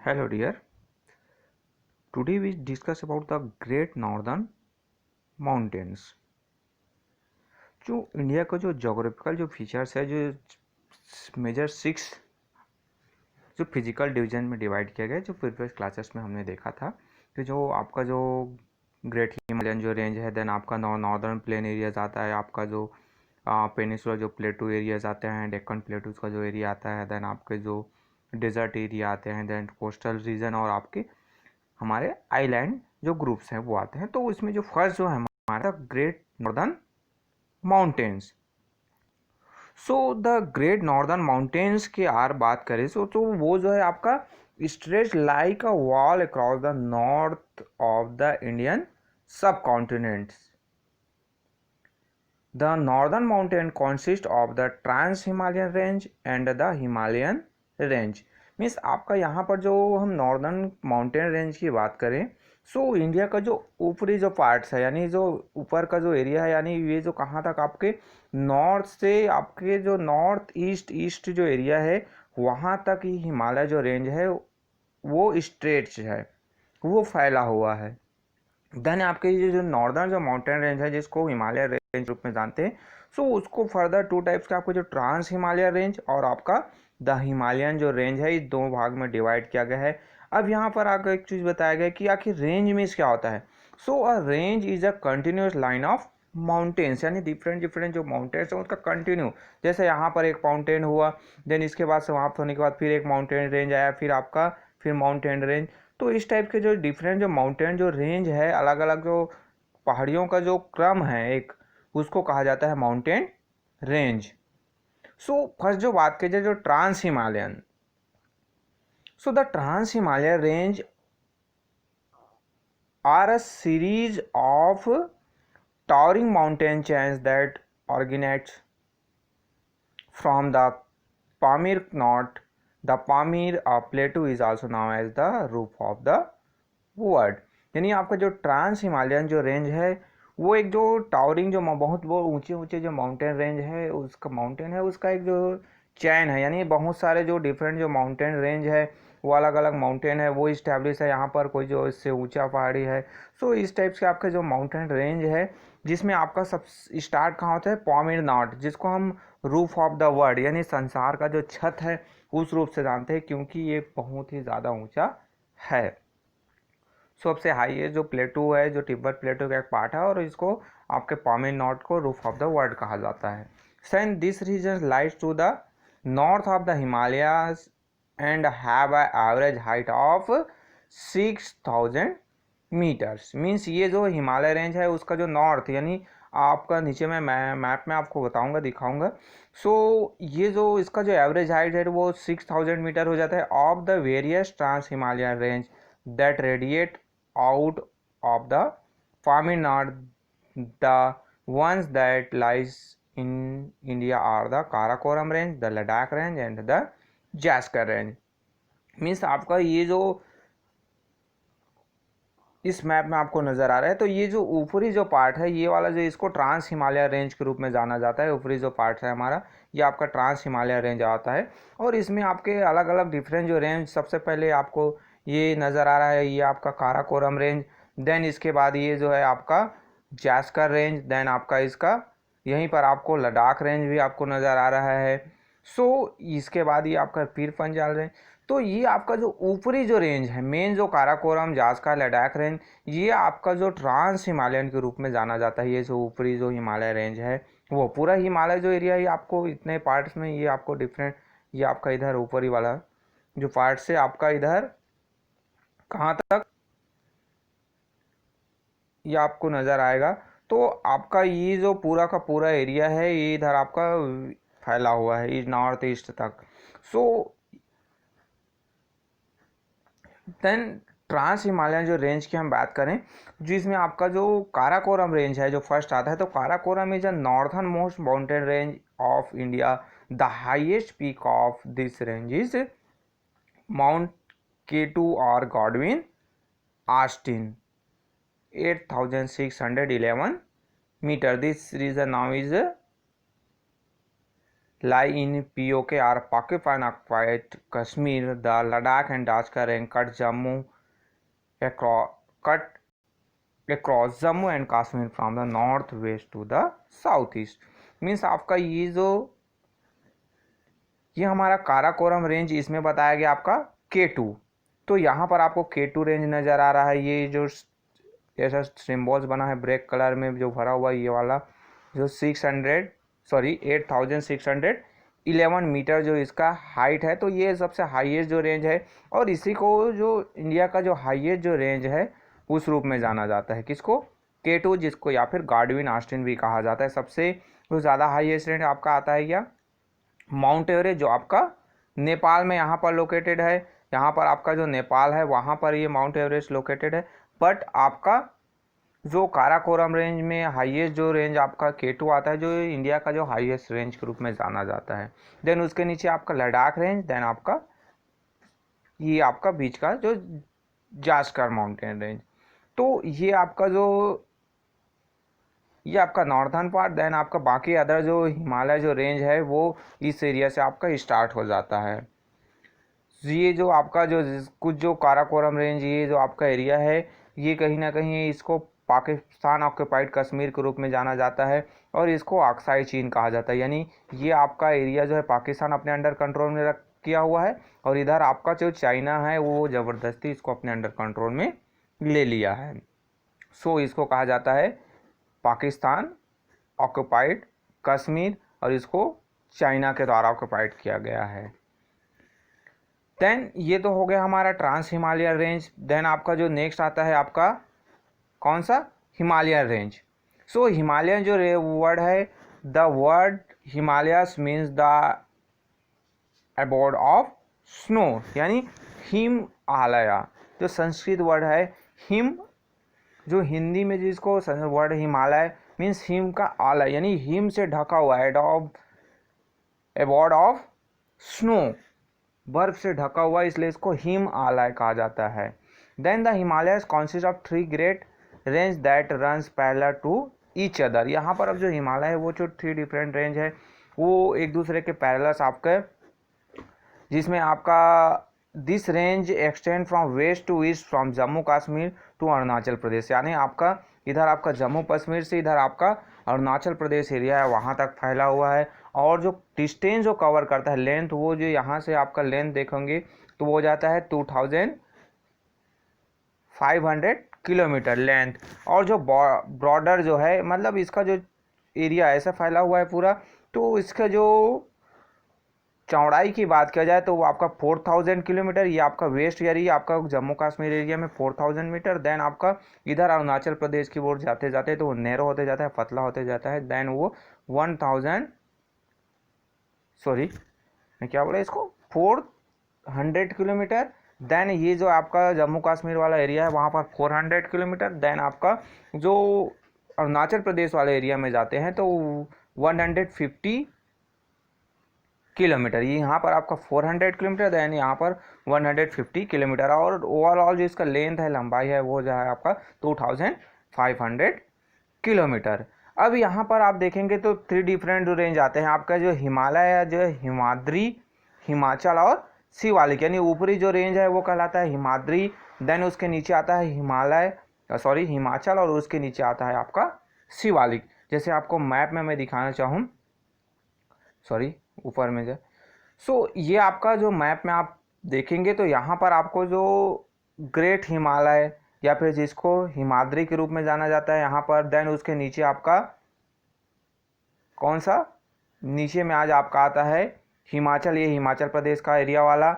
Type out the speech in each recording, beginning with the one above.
Hello dear, today we discuss about the Great Northern Mountains। जो India का जो geographical जो फीचर्स है, जो मेजर 6 जो फिजिकल डिवीजन में डिवाइड किया गया है, जो प्रीवियस क्लासेस में हमने देखा था कि जो आपका जो ग्रेट हिमालयन जो रेंज है, देन आपका नॉर्दर्न प्लेन एरियाज आता है, आपका जो पेनिसुलर जो प्लेटू एरियाज आते हैं, डेक्कन प्लेटूज का जो एरिया आता है, देन आपके जो डेजर्ट एरिया आते हैं, देन कोस्टल रीजन और आपके हमारे आइलैंड जो ग्रुप्स हैं वो आते हैं। तो इसमें जो फर्स्ट जो है हमारा great northern mountains. So the great northern mountains की आर बात करें तो वो जो है आपका stretch like a wall across the north of the Indian subcontinents. The northern mountain consist of the trans Himalayan range and the Himalayan range. Means आपका यहाँ पर जो हम नॉर्दर्न माउंटेन रेंज की बात करें, सो इंडिया का जो ऊपरी जो पार्ट्स है, यानी जो ऊपर का जो एरिया है, यानी ये जो कहाँ तक आपके नॉर्थ से आपके जो नॉर्थ ईस्ट जो एरिया है वहाँ तक ही हिमालय जो रेंज है वो स्ट्रेच है, वो फैला हुआ है। देन आपके ये जो नॉर्दर्न जो माउंटेन रेंज है जिसको हिमालय रेंज रूप में जानते हैं, सो उसको फर्दर टू टाइप्स के आपको जो ट्रांस हिमालय रेंज और आपका द हिमालयन जो रेंज है, इस दो भाग में डिवाइड किया गया है। अब यहाँ पर आकर एक चीज़ बताया गया कि आखिर रेंज मीन्स क्या होता है। So a range is a continuous line of mountains, यानी डिफरेंट डिफरेंट जो माउंटेन्स हैं उसका कंटिन्यू, जैसे यहाँ पर एक माउंटेन हुआ, देन इसके बाद समाप्त होने के बाद फिर एक माउंटेन रेंज आया, फिर आपका फिर माउंटेन रेंज। तो इस टाइप के जो डिफरेंट जो माउंटेन जो रेंज है, अलग अलग जो पहाड़ियों का जो क्रम है एक, उसको कहा जाता है माउंटेन रेंज। सो फर्स्ट जो बात की जाए जो trans Himalayan, so the trans Himalaya range are a series of towering mountain chains that originates from the Pamir knot. The Pamir plateau is also known as the roof of the world. यानी आपका जो trans Himalayan जो range है वो एक जो towering जो बहुत वो ऊंचे ऊंचे जो माउंटेन रेंज है, उसका माउंटेन है, उसका एक जो चैन है, यानी बहुत सारे जो डिफरेंट जो माउंटेन रेंज है वो अलग अलग माउंटेन है वो इस्टेब्लिश है यहाँ पर, कोई जो इससे ऊंचा पहाड़ी है। सो इस टाइप से आपका जो माउंटेन रेंज है जिसमें आपका सब स्टार्ट कहाँ होता है, पामीर नॉट, जिसको हम रूफ ऑफ द वर्ल्ड यानी संसार का जो छत है उस रूप से जानते हैं, क्योंकि ये बहुत ही ज़्यादा ऊंचा है। सबसे हाईएस्ट जो प्लेटू है, जो तिब्बत प्लेटू का एक पार्ट है, और इसको आपके पामीर नॉट को रूफ ऑफ द वर्ल्ड कहा जाता है। Since this region lies to the north of the Himalayas and have a average height of 6000 metres. Means ये जो हिमालय रेंज है उसका जो नॉर्थ, यानी आपका नीचे में मैप में आपको बताऊंगा दिखाऊंगा। सो ये जो इसका जो एवरेज हाइट है वो 6000 मीटर हो जाता है of the various trans Himalayan range that radiate out of the Pamir Nod. The ones that lies in India are the Karakoram range, the Ladakh range and the Jaskar range। Means आपका ये जो इस map में आपको नज़र आ रहा है, तो ये जो ऊपरी जो पार्ट है ये वाला जो इसको ट्रांस हिमालय रेंज के रूप में जाना जाता है। ऊपरी जो पार्ट है हमारा ये आपका ट्रांस हिमालय रेंज आता है, और इसमें आपके अलग अलग डिफरेंट जो रेंज, सबसे पहले आपको ये नज़र आ रहा है ये आपका काराकोरम रेंज, देन इसके बाद ये जो है आपका जास्कर रेंज, देन आपका इसका यहीं पर आपको लद्दाख रेंज भी आपको नज़र आ रहा है। सो इसके बाद ये आपका पीर पंजाल रेंज। तो ये आपका जो ऊपरी जो रेंज है मेन जो काराकोरम जास्का लद्दाख रेंज, ये आपका जो ट्रांस हिमालयन के रूप में जाना जाता है। ये जो ऊपरी जो हिमालय रेंज है वो पूरा हिमालय जो एरिया है आपको इतने पार्ट्स में ये आपको डिफरेंट, ये आपका इधर ऊपरी वाला जो पार्ट से आपका इधर कहाँ तक ये आपको नज़र आएगा। तो आपका ये जो पूरा का पूरा एरिया है ये इधर आपका फैला हुआ है इस नॉर्थ ईस्ट तक। सो देन ट्रांस हिमालयन जो रेंज की हम बात करें, जिसमें आपका जो काराकोरम रेंज है जो फर्स्ट आता है, तो Karakoram is a northernmost mountain range of India. The highest peak of this range is Mount K two और Godwin Austen 8611 metre. This region now is lie in POK or Pakistan occupied Kashmir, the Ladakh and Dashka range cut across Jammu and Kashmir from the north west to the south east. Means आपका ये हमारा Karakoram range, इसमें बताया गया आपका K2। तो यहाँ पर आपको K2 रेंज नज़र आ रहा है। ये जो ऐसा सिम्बॉल्स बना है ब्लैक कलर में जो भरा हुआ ये वाला, जो 8611 मीटर जो इसका हाइट है, तो ये सबसे हाईएस्ट जो रेंज है। और इसी को जो इंडिया का जो हाईएस्ट जो रेंज है उस रूप में जाना जाता है, किसको? K2, जिसको या फिर गार्डविन ऑस्टिन भी कहा जाता है। सबसे जो ज़्यादा हाईएस्ट रेंज आपका आता है या माउंट एवरेस्ट, जो आपका नेपाल में यहाँ पर लोकेटेड है। यहाँ पर आपका जो नेपाल है वहाँ पर ये माउंट एवरेस्ट लोकेटेड है। बट आपका जो काराकोरम रेंज में हाईएस्ट जो रेंज आपका K2 आता है, जो इंडिया का जो हाईएस्ट रेंज के रूप में जाना जाता है। देन उसके नीचे आपका लद्दाख रेंज, देन आपका ये आपका बीच का जो जास्कर माउंटेन रेंज। तो ये आपका ये आपका नॉर्थर्न पार्ट, देन आपका बाकी अदर जो हिमालय जो रेंज है वो इस एरिया से आपका स्टार्ट हो जाता है। ये जो आपका जो कुछ जो काराकोरम रेंज, ये जो आपका एरिया है, ये कहीं ना कहीं इसको पाकिस्तान ऑक्यूपाइड कश्मीर के रूप में जाना जाता है और इसको ऑक्साई चीन कहा जाता है। यानी ये आपका एरिया जो है पाकिस्तान अपने अंडर कंट्रोल में रख किया हुआ है और इधर आपका जो चाइना है वो ज़बरदस्ती इसको अपने अंडर कंट्रोल में ले लिया है। सो इसको कहा जाता है पाकिस्तान ऑक्यूपाइड कश्मीर और इसको चाइना के द्वारा ऑक्यूपाइड किया गया है। देन ये तो हो गया हमारा ट्रांस हिमालयन रेंज। देन आपका जो नेक्स्ट आता है आपका कौन सा? Himalayan range. सो हिमालयन जो वर्ड है, the word Himalayas means the abode of snow, यानी हिमालय। जो संस्कृत वर्ड है हिम, जो हिंदी में जिसको वर्ड हिमालय मीन्स हिम का आलय, यानी हिम से ढका हुआ है, अबॉर्ड ऑफ स्नो, बर्फ से ढका हुआ, इसलिए इसको हिमालय कहा जाता है। Then the Himalayas consist of 3 great range that runs parallel to each other. यहाँ पर अब जो हिमालय है वो जो 3 डिफरेंट रेंज है वो एक दूसरे के पैरेलल्स आपके, जिसमें आपका this range extend from west to east from Jammu Kashmir to Arunachal Pradesh. यानी आपका इधर आपका जम्मू कश्मीर से इधर आपका अरुणाचल प्रदेश एरिया है वहाँ तक फैला हुआ है। और जो डिस्टेंस जो कवर करता है लेंथ, वो जो यहाँ से आपका लेंथ देखेंगे तो वो हो जाता है 2500 किलोमीटर लेंथ। और जो बॉर्डर जो है, मतलब इसका जो एरिया ऐसा फैला हुआ है पूरा, तो इसका जो चौड़ाई की बात किया जाए तो वो आपका 4000 किलोमीटर, ये आपका वेस्ट एरिया आपका जम्मू कश्मीर एरिया में 4000 मीटर। देन आपका इधर अरुणाचल प्रदेश की ओर जाते जाते तो वो नैरो होते जाता है, पतला होते जाता है। देन वो 400 किलोमीटर। देन ये जो आपका जम्मू कश्मीर वाला एरिया है वहाँ पर 400 किलोमीटर। देन आपका जो अरुणाचल प्रदेश वाले एरिया में जाते हैं तो 150 किलोमीटर। ये यहाँ पर आपका 400 किलोमीटर, देन यहाँ पर 150 किलोमीटर। और ओवरऑल जो इसका लेंथ है, लंबाई है, वो जो है आपका 2500 किलोमीटर। अब यहाँ पर आप देखेंगे तो 3 डिफरेंट रेंज आते हैं आपका, जो हिमालय, जो हिमाद्री, हिमाचल और शिवालिक। यानी ऊपरी जो रेंज है वो कहलाता है हिमाद्री, देन उसके नीचे आता है हिमाचल, और उसके नीचे आता है आपका शिवालिक। जैसे आपको मैप में मैं दिखाना चाहूँ, ऊपर में जो ये आपका जो मैप में आप देखेंगे तो यहाँ पर आपको जो ग्रेट हिमालय या फिर जिसको हिमाद्री के रूप में जाना जाता है यहाँ पर, देन उसके नीचे आपका कौन सा, नीचे में आज आपका आता है हिमाचल, ये हिमाचल प्रदेश का एरिया वाला।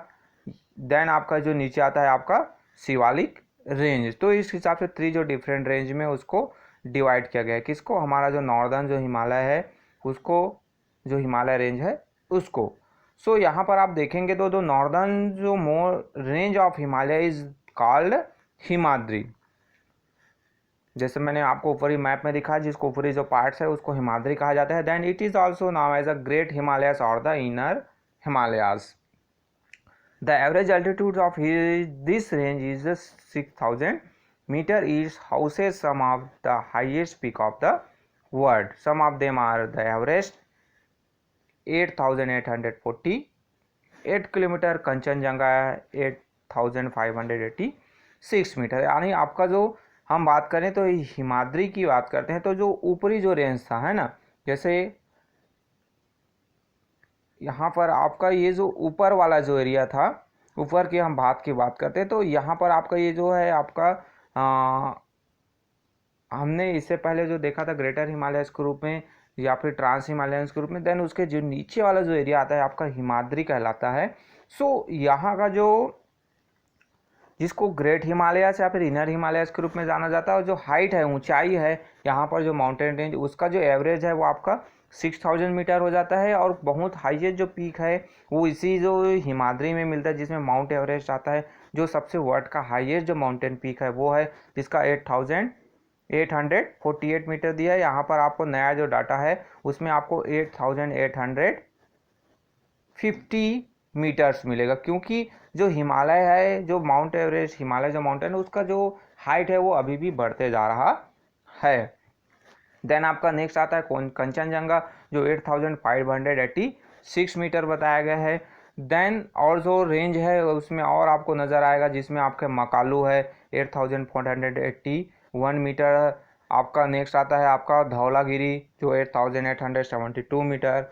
देन आपका जो नीचे आता है आपका शिवालिक रेंज। तो इस हिसाब से 3 जो डिफरेंट रेंज में उसको डिवाइड किया गया है। किसको? हमारा जो नॉर्दर्न जो हिमालय है उसको, जो हिमालय रेंज है उसको। सो यहाँ पर आप देखेंगे तो नॉर्दर्न जो more range of Himalaya is called Himadri. जैसे मैंने आपको ऊपरी मैप में दिखा, जिसको ऊपरी जो पार्ट्स है उसको हिमाद्री कहा जाता है। Then it is also now as a great Himalayas और the inner Himalayas. The average altitude of this range is 6000 metre. Is houses some of the highest peak of the world. Some of them are the Everest, 8,848 kilometre, Kanchenjunga 8,586 metre. यानी आपका जो हम बात करें तो हिमाद्री की बात करते हैं तो जो ऊपरी जो रेंज था है ना, जैसे यहाँ पर आपका ये जो ऊपर वाला जो एरिया था, ऊपर की हम बात करते हैं तो यहाँ पर आपका ये जो है आपका हमने इससे पहले जो देखा था ग्रेटर हिमालयस के रूप में या फिर ट्रांस हिमालयंस के रूप में, देन उसके जो नीचे वाला जो एरिया आता है आपका हिमाद्री कहलाता है। सो यहाँ का जो जिसको ग्रेट हिमालयस या फिर इनर हिमालयस के रूप में जाना जाता है, और जो हाइट है, ऊंचाई है यहाँ पर जो माउंटेन रेंज, उसका जो एवरेज है वो आपका 6,000 मीटर हो जाता है। और बहुत हाईएस्ट जो पीक है वो इसी जो हिमाद्री में मिलता है, जिसमें माउंट एवरेस्ट आता है। जो सबसे वर्ल्ड का हाईएस्ट जो माउंटेन पीक है वो है जिसका 8,848 मीटर दिया है। यहाँ पर आपको नया जो डाटा है उसमें आपको 8,850 मीटर्स मिलेगा, क्योंकि जो हिमालय है, जो माउंट एवरेस्ट हिमालय जो माउंटेन है, उसका जो हाइट है वो अभी भी बढ़ते जा रहा है। देन आपका नेक्स्ट आता है कंचनजंगा जो 8,586 मीटर बताया गया है। देन और जो रेंज है उसमें और आपको नज़र आएगा, जिसमें आपके मकालू है 8,481 मीटर। आपका नेक्स्ट आता है आपका धौलागिरी जो 8,872 मीटर।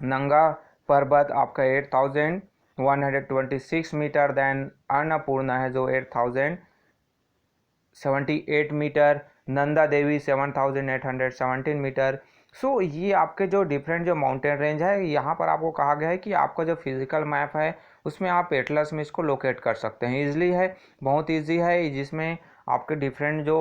नंगा पर्वत आपका 8,126 मीटर। देन अन्नपूर्णा है जो 8,078 मीटर। नंदा देवी 7,817 मीटर। सो ये आपके जो डिफरेंट जो माउंटेन रेंज है, यहाँ पर आपको कहा गया है कि आपका जो फिजिकल मैप है उसमें आप एटलस में इसको लोकेट कर सकते हैं। ईजिली है, बहुत ईजी है, जिसमें आपके डिफरेंट जो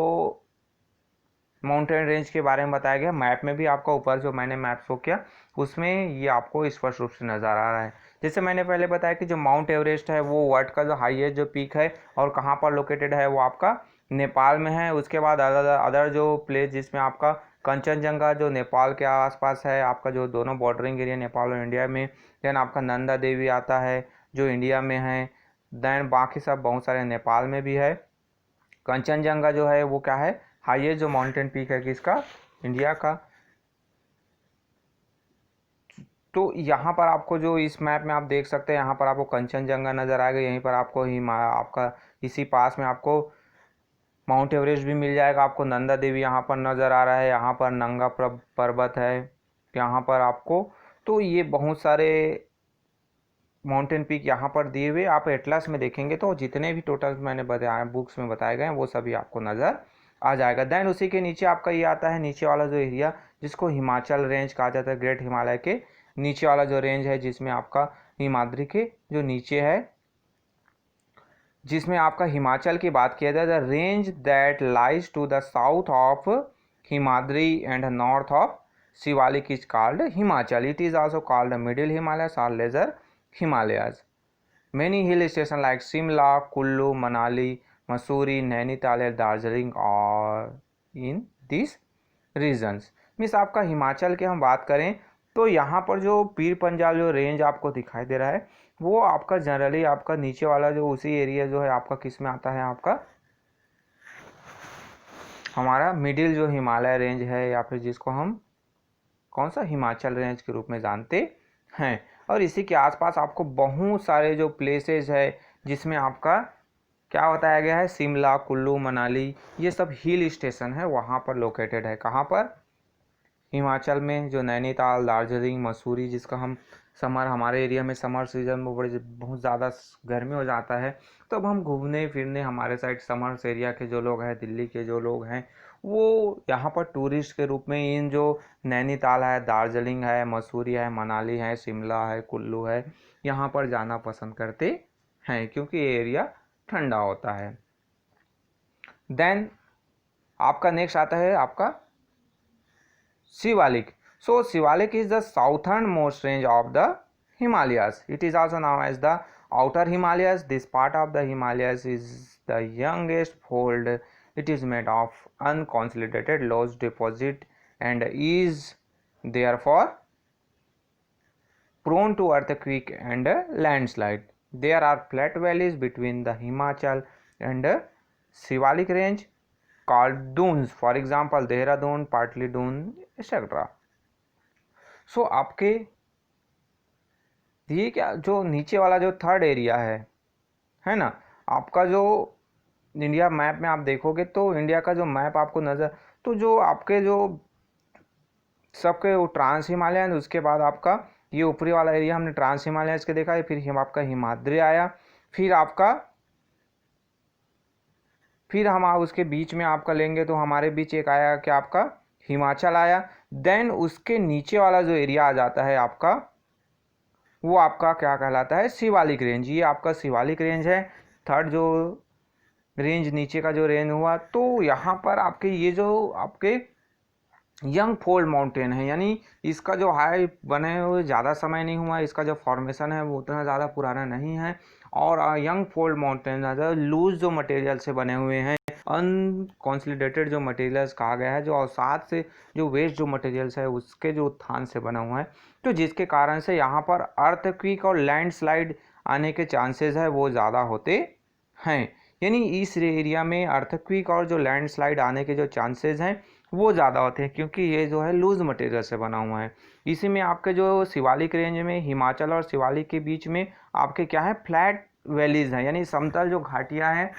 माउंटेन रेंज के बारे में बताया गया। मैप में भी आपका ऊपर जो मैंने मैप शो किया उसमें ये आपको स्पष्ट रूप से नज़र आ रहा है। जैसे मैंने पहले बताया कि जो माउंट एवरेस्ट है वो वर्ल्ड का जो हाईएस्ट जो पीक है और कहाँ पर लोकेटेड है वो आपका नेपाल में है। उसके बाद अदर जो प्लेस जिसमें आपका कंचनजंगा जो नेपाल के आसपास है, आपका जो दोनों बॉर्डरिंग एरिया नेपाल और इंडिया में। देन आपका नंदा देवी आता है जो इंडिया में है। देन बाकी सब बहुत सारे नेपाल में भी है। कंचनजंगा जो है वो क्या है, हाईएस्ट जो माउंटेन पीक है किसका, इंडिया का। तो यहाँ पर आपको जो इस मैप में आप देख सकते हैं, यहाँ पर आपको कंचनजंगा नज़र आएगा, यहीं पर आपको आपका इसी पास में आपको माउंट एवरेस्ट भी मिल जाएगा। आपको नंदा देवी यहाँ पर नज़र आ रहा है, यहाँ पर नंगा पर्वत है यहाँ पर आपको। तो ये बहुत सारे माउंटेन पीक यहाँ पर दिए हुए आप एटलस में देखेंगे तो जितने भी टोटल मैंने बताया बुक्स में बताए गए हैं वो सभी आपको नज़र आ जाएगा। देन उसी के नीचे आपका ये आता है नीचे वाला जो एरिया जिसको हिमाचल रेंज कहा जाता है। ग्रेट हिमालय के नीचे वाला जो रेंज है जिसमें आपका हिमाद्री के जो नीचे है, जिसमें आपका हिमाचल की बात किया जाए, the range that lies to the south of Himadri and north of Shivalik is called Himachal. It is also called middle Himalayas और lesser Himalayas. Many hill stations like Shimla, Kullu, Manali, Mussoorie, Nainital and Darjeeling are in these regions। Means आपका हिमाचल के हम बात करें तो यहाँ पर जो पीर पंजाल जो रेंज आपको दिखाई दे रहा है वो आपका जनरली आपका नीचे वाला जो उसी एरिया जो है आपका किस में आता है, आपका हमारा मिडिल जो हिमालय रेंज है या फिर जिसको हम कौन सा हिमाचल रेंज के रूप में जानते हैं। और इसी के आसपास आपको बहुत सारे जो प्लेसेस है जिसमें आपका क्या बताया गया है, शिमला, कुल्लू, मनाली, ये सब हिल स्टेशन है वहाँ पर लोकेटेड है। कहाँ पर, हिमाचल में। जो नैनीताल, दार्जिलिंग, मसूरी, जिसका हम समर हमारे एरिया में समर सीजन में बहुत ज़्यादा गर्मी हो जाता है, तो अब हम घूमने फिरने हमारे साइड समर्स एरिया के जो लोग हैं, दिल्ली के जो लोग हैं, वो यहाँ पर टूरिस्ट के रूप में इन जो नैनीताल है, दार्जिलिंग है, मसूरी है, मनाली है, शिमला है, कुल्लू है, यहाँ पर जाना पसंद करते हैं क्योंकि ये एरिया ठंडा होता है। देन आपका नेक्स्ट आता है आपका Shivalik. So Shivalik is the southernmost range of the Himalayas. It is also known as the outer Himalayas. This part of the Himalayas is the youngest fold. It is made of unconsolidated loess deposit and is therefore prone to earthquake and landslide. There are flat valleys between the Himachal and Shivalik range called dunes. For example, Dehradun, partly dune, etc. सो आपके ये क्या जो नीचे वाला जो third area है ना, आपका जो इंडिया मैप में आप देखोगे तो इंडिया का जो मैप आपको नज़र, तो जो आपके जो सबके वो ट्रांस हिमालयन, उसके बाद आपका ये ऊपरी वाला एरिया हमने ट्रांस हिमालयंस के देखा है, फिर आपका हिमाद्री आया, फिर हम उसके बीच में आपका लेंगे तो हमारे बीच एक आया कि आपका हिमाचल आया। देन उसके नीचे वाला जो एरिया आ जाता है आपका, वो आपका क्या कहलाता है, शिवालिक रेंज। ये आपका शिवालिक रेंज है, थर्ड जो रेंज नीचे का जो रेंज हुआ। तो यहाँ पर आपके ये जो आपके यंग फोल्ड माउंटेन है, यानी इसका जो हाई बने हुए ज़्यादा समय नहीं हुआ, इसका जो फॉर्मेशन है वो उतना ज़्यादा पुराना नहीं है। और यंग फोल्ड माउंटेन लूज जो मटेरियल से बने हुए हैं, अनकॉन्सोलिडेटेड जो मटेरियल्स कहा गया है, जो अवसाद से जो वेस्ट जो मटेरियल्स है उसके जो उत्थान से बना हुआ है, तो जिसके कारण से यहाँ पर अर्थक्वेक और लैंडस्लाइड आने के चांसेस है वो ज़्यादा होते हैं। यानी इस एरिया में अर्थक्वेक और जो लैंडस्लाइड आने के जो चांसेस हैं वो ज़्यादा होते हैं, क्योंकि ये जो है लूज मटेरियल से बना हुआ है। इसी में आपके जो शिवालिक रेंज में हिमाचल और शिवालिक के बीच में आपके क्या है, फ्लैट वैलीज हैं, यानी समतल जो घाटियां हैं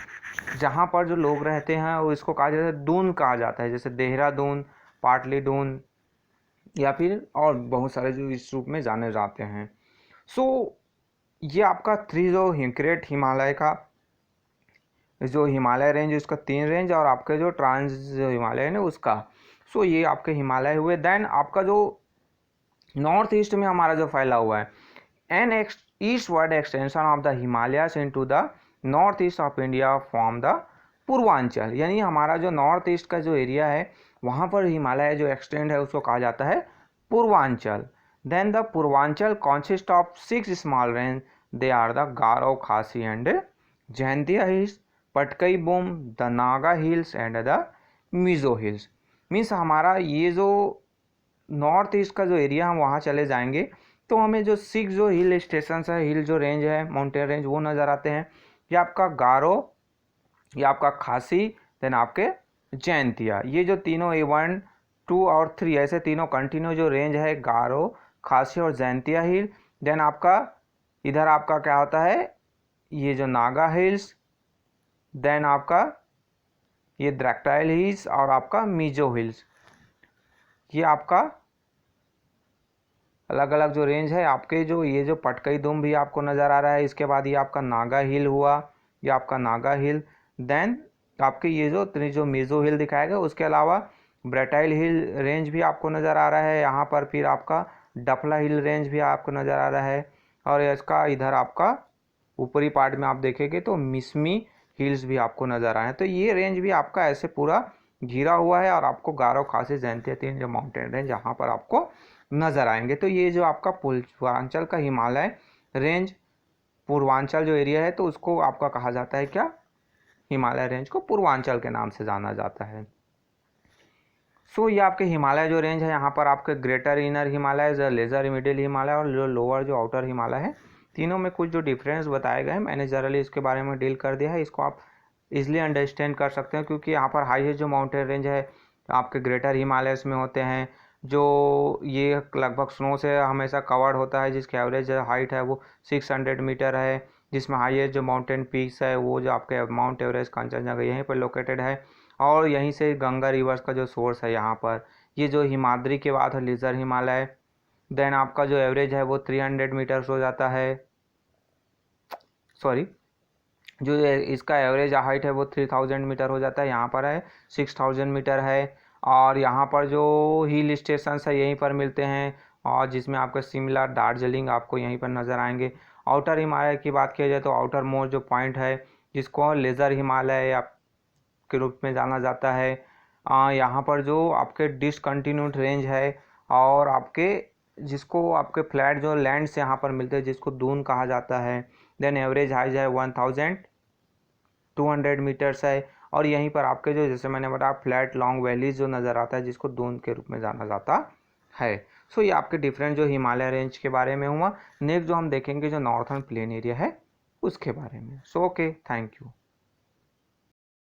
जहाँ पर जो लोग रहते हैं वो इसको कहा जाता है दून कहा जाता है, जैसे देहरादून, पाटली दून, या फिर और बहुत सारे जो इस रूप में जाने जाते हैं। सो ये आपका थ्री जो ग्रेट हिमालय का जो हिमालय रेंज, उसका 3 रेंज, और आपके जो ट्रांस जो हिमालय है ना उसका। सो ये आपके हिमालय हुए। देन आपका जो नॉर्थ ईस्ट में हमारा जो फैला हुआ है, an eastward extension of the Himalayas into the north east of India from the Purvanchal, यानी हमारा जो नॉर्थ ईस्ट का जो एरिया है वहाँ पर हिमालय जो एक्सटेंड है उसको कहा जाता है Purvanchal. Then the Purvanchal consist of 6 small range, they are the Garo, Khasi and Jaintia hills, Patkai Bum, the Naga hills and the Mizo hills. Means हमारा ये जो नॉर्थ ईस्ट का जो एरिया हम वहाँ चले जाएंगे तो हमें जो 6 जो हिल स्टेशन है, हिल जो रेंज है, माउंटेन रेंज, वो नज़र आते हैं। ये आपका गारो, ये आपका खासी, देन आपके जयंतिया, ये जो तीनों A1, 2 और 3 ऐसे तीनों कंटिन्यू जो रेंज है, गारो, खासी और जयंतिया हिल। देन आपका इधर आपका क्या होता है, ये जो नागा हिल्स, देन आपका ये द्रैक्टाइल हिल्स और आपका मिजो हिल्स। ये आपका अलग अलग जो रेंज है आपके, जो ये जो पटकई दुम भी आपको नज़र आ रहा है, इसके बाद ये आपका नागा हिल हुआ, ये आपका नागा हिल। देन आपके ये जो मिजो हिल दिखाया गया, उसके अलावा ब्रेटाइल हिल रेंज भी आपको नज़र आ रहा है यहाँ पर, फिर आपका डफला हिल रेंज भी आपको नज़र आ रहा है, और इसका इधर आपका ऊपरी पार्ट में आप देखेंगे तो मिसमी हिल्स भी आपको नज़र आए। तो ये रेंज भी आपका ऐसे पूरा घिरा हुआ है, और आपको गारो, खासी, जयंतिया 3 जो माउंटेन रेंज यहाँ पर आपको नज़र आएंगे। तो ये जो आपका पूर्वांचल का हिमालय रेंज, पूर्वांचल जो एरिया है, तो उसको आपका कहा जाता है क्या, हिमालय रेंज को पूर्वांचल के नाम से जाना जाता है। सो ये आपके हिमालय जो रेंज है, यहाँ पर आपके greater inner Himalaya, lesser middle Himalaya और जो लोअर जो आउटर हिमालय है, तीनों में कुछ जो डिफरेंस बताए गए हैं मैंने जनरली इसके बारे में डील कर दिया है। इसको आप इजीली अंडरस्टैंड कर सकते हैं, क्योंकि यहाँ पर हाईएस्ट जो माउंटेन रेंज है आपके ग्रेटर हिमालयस में होते हैं, जो ये लगभग स्नो से हमेशा कवर्ड होता है, जिसकी एवरेज हाइट है वो 600 मीटर है, जिसमें हाईएस्ट जो माउंटेन पीक्स है वो जो आपके माउंट एवरेस्ट, कंचनजंगा यहीं पर लोकेटेड है, और यहीं से गंगा रिवर्स का जो सोर्स है यहाँ पर। ये जो हिमाद्री के बाद है लेजर हिमालय। देन आपका जो एवरेज है वो 300 मीटर्स हो जाता है, सॉरी जो इसका एवरेज हाइट है वो 3000 मीटर हो जाता है, यहाँ पर है 6000 मीटर है। और यहाँ पर जो हिल स्टेशन है यहीं पर मिलते हैं, और जिसमें आपका शिमला, दार्जिलिंग आपको यहीं पर नज़र आएंगे। आउटर हिमालय की बात किया जाए तो आउटर मोस्ट जो पॉइंट है जिसको लेजर हिमालय या के रूप में जाना जाता है, यहाँ पर जो आपके डिसकंटिन्यूड रेंज है, और आपके जिसको आपके फ्लैट जो लैंड से यहाँ पर मिलते हैं जिसको दून कहा जाता है। देन एवरेज हाइट है 1200 मीटर्स है, और यहीं पर आपके जो जैसे मैंने बताया फ्लैट लॉन्ग वैलीज जो नज़र आता है जिसको दून के रूप में जाना जाता है। सो ये आपके डिफरेंट जो हिमालय रेंज के बारे में हुआ। नेक्स्ट जो हम देखेंगे जो नॉर्थर्न प्लेन एरिया है उसके बारे में। So okay, thank you.